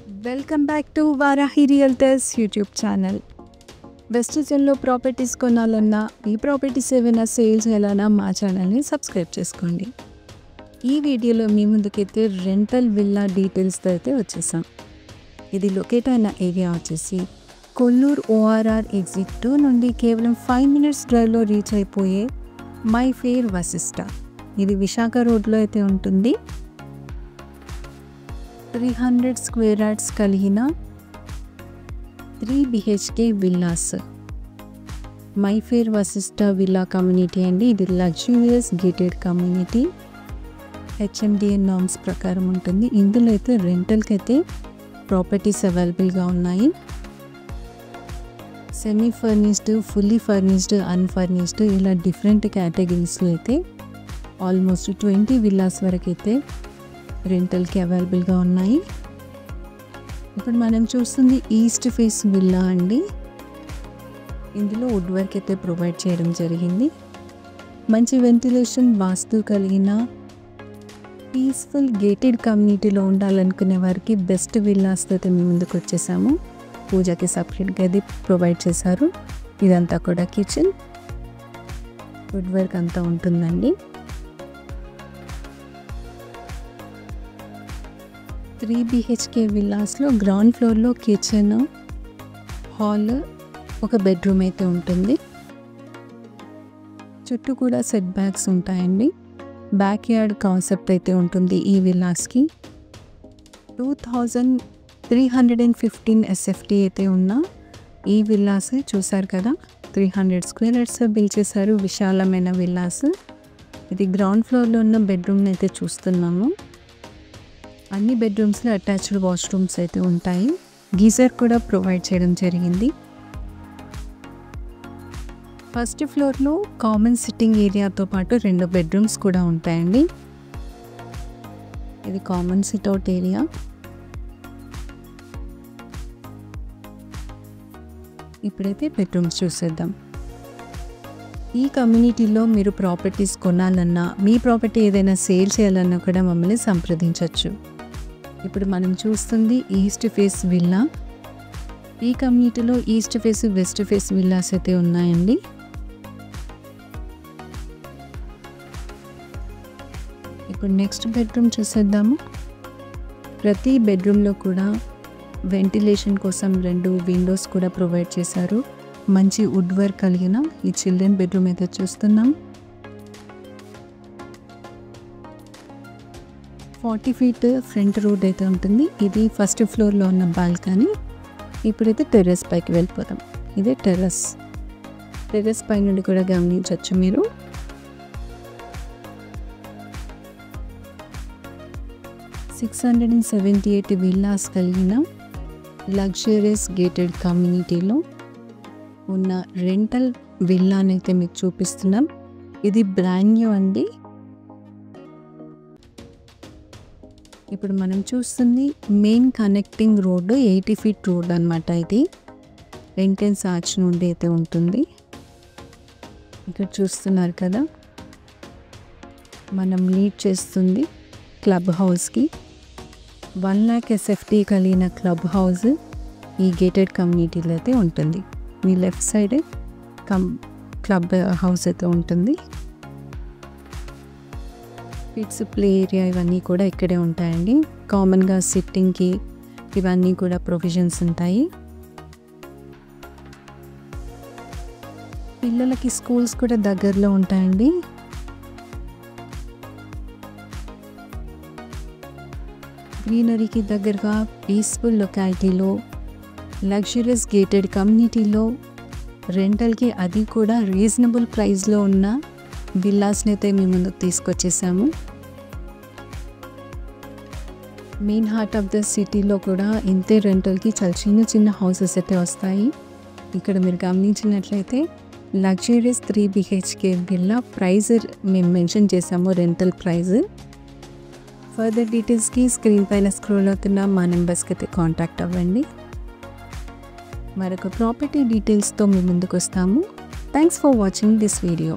Welcome back to Varahi realtors YouTube channel. West జోన్లో properties కొనాలన్నా, ఈ ప్రాపర్టీస్ ఏమైనా సేల్స్ చేయాలన్నా మా ఛానల్ని సబ్స్క్రైబ్ చేసుకోండి. ఈ వీడియోలో మీ ముందుకైతే రెంటల్ విల్లా డీటెయిల్స్తో అయితే వచ్చేసాం. ఇది లొకేట్ అయిన ఏరియా వచ్చేసి కొల్లూరు ORR ఎగ్జిట్ 2 నుండి కేవలం 5 minutes డ్రైవ్లో రీచ్ అయిపోయే మై ఫేర్ వశిష్ట. ఇది విశాఖ రోడ్లో అయితే ఉంటుంది. 300 square yards కలిగిన 3 BHK villas. My fair Vashishta villa community అండి. ఇది luxurious gated community, HMDA norms ప్రకారం ఉంటుంది. ఇందులో అయితే రెంటల్కి అయితే ప్రాపర్టీస్ అవైలబుల్గా ఉన్నాయి. Semi furnished, fully furnished, unfurnished ఇలా డిఫరెంట్ కేటగిరీస్లో అయితే ఆల్మోస్ట్ 20 విల్లాస్ వరకు అయితే రెంటల్కి అవైలబుల్గా ఉన్నాయి. ఇప్పుడు మనం చూస్తుంది ఈస్ట్ ఫేస్ విల్లా అండి. ఇందులో వుడ్ వర్క్ అయితే ప్రొవైడ్ చేయడం జరిగింది. మంచి వెంటిలేషన్, వాస్తు కలిగిన పీస్ఫుల్ గేటెడ్ కమ్యూనిటీలో ఉండాలనుకునే వారికి బెస్ట్ విల్లాస్తో అయితే మేము ముందుకు వచ్చేసాము. పూజకి సపరేట్ గది ప్రొవైడ్ చేశారు. ఇదంతా కూడా కిచెన్, వుడ్ వర్క్ అంతా ఉంటుందండి. 3 BHK విల్లాస్లో గ్రౌండ్ ఫ్లోర్లో కిచెన్, హాల్, ఒక బెడ్రూమ్ అయితే ఉంటుంది. చుట్టూ కూడా సెట్ బ్యాక్స్ ఉంటాయండి. బ్యాక్ యార్డ్ కాన్సెప్ట్ అయితే ఉంటుంది ఈ విల్లాస్కి. 2315 SFT అయితే ఉన్న ఈ విల్లాస్ చూసారు కదా. 300 square yards బిల్డ్ చేశారు. విశాలమైన విల్లాస్. ఇది గ్రౌండ్ ఫ్లోర్లో ఉన్న బెడ్రూమ్ని అయితే చూస్తున్నాము. అన్ని బెడ్రూమ్స్లో అటాచ్డ్ వాష్రూమ్స్ అయితే ఉంటాయి. గీజర్ కూడా ప్రొవైడ్ చేయడం జరిగింది. ఫస్ట్ ఫ్లోర్లో కామన్ సిట్టింగ్ ఏరియాతో పాటు 2 బెడ్రూమ్స్ కూడా ఉంటాయండి. ఇది కామన్ సిట్అవుట్ ఏరియా. ఇప్పుడైతే బెడ్రూమ్స్ చూసేద్దాం. ఈ కమ్యూనిటీలో మీరు ప్రాపర్టీస్ కొనాలన్నా, మీ ప్రాపర్టీ ఏదైనా సేల్ చేయాలన్నా కూడా మమ్మల్ని సంప్రదించవచ్చు. ఇప్పుడు మనం చూస్తుంది ఈస్ట్ ఫేస్ విల్లా. ఈ కమ్యూనిటీలో east face, west face villas అయితే ఉన్నాయండి. ఇప్పుడు నెక్స్ట్ బెడ్రూమ్ చూసేద్దాము. ప్రతి బెడ్రూమ్లో కూడా వెంటిలేషన్ కోసం 2 విండోస్ కూడా ప్రొవైడ్ చేశారు. మంచి వుడ్ వర్క్ కలిగిన ఈ చిల్డ్రన్ బెడ్రూమ్ అయితే చూస్తున్నాం. 40 feet ఫ్రంట్ రోడ్ అయితే ఉంటుంది. ఇది ఫస్ట్ ఫ్లోర్లో ఉన్న బాల్కనీ. ఇప్పుడైతే టెర్రస్ పైకి వెళ్ళిపోతాం. ఇదే టెర్రస్. టెర్రస్ పై నుండి కూడా గమనించవచ్చు మీరు. $678 విల్లాస్ కలిగిన లగ్జరియస్ గేటెడ్ కమ్యూనిటీలో ఉన్న రెంటల్ విల్లాని అయితే మీకు చూపిస్తున్నాం. ఇది బ్రాండ్ న్యూ అండి. ఇప్పుడు మనం చూస్తుంది main connecting road, 80 feet road అనమాట. ఇది ఎంట్రన్స్ ఆర్చ్ నుండి అయితే ఉంటుంది. ఇక్కడ చూస్తున్నారు కదా, మనం లీడ్ చేస్తుంది క్లబ్ హౌస్కి. 1 lakh SFT కలిగిన క్లబ్ హౌస్ ఈ గేటెడ్ కమ్యూనిటీలో అయితే ఉంటుంది. మీ లెఫ్ట్ సైడే క్లబ్ హౌస్ అయితే ఉంటుంది. కిడ్స్ ప్లే ఏరియా ఇవన్నీ కూడా ఇక్కడే ఉంటాయండి. కామన్గా సిట్టింగ్కి ఇవన్నీ కూడా ప్రొవిజన్స్ ఉంటాయి. పిల్లలకి స్కూల్స్ కూడా దగ్గరలో ఉంటాయండి. గ్రీనరీకి దగ్గరగా పీస్ఫుల్ లొకాలిటీలో లగ్జరియస్ గేటెడ్ కమ్యూనిటీలో రెంటల్కి, అది కూడా రీజనబుల్ ప్రైస్లో ఉన్న విల్లాస్ని అయితే మేము ముందుకు తీసుకొచ్చేసాము. మెయిన్ హార్ట్ ఆఫ్ ద సిటీలో కూడా ఇంతే రెంటల్కి చాలా చిన్న చిన్న హౌసెస్ అయితే వస్తాయి. ఇక్కడ మీరు గమనించినట్లయితే లగ్జరియస్ 3 BHK విల్లా ప్రైస్ మేము మెన్షన్ చేసాము, రెంటల్ ప్రైస్. ఫర్దర్ డీటెయిల్స్కి స్క్రీన్ పైన స్క్రోల్ అవుతున్న మా నెంబర్స్కి అయితే కాంటాక్ట్ అవ్వండి. మరొక ప్రాపర్టీ డీటెయిల్స్తో మీ ముందుకు వస్తాము. Thanks for watching this video.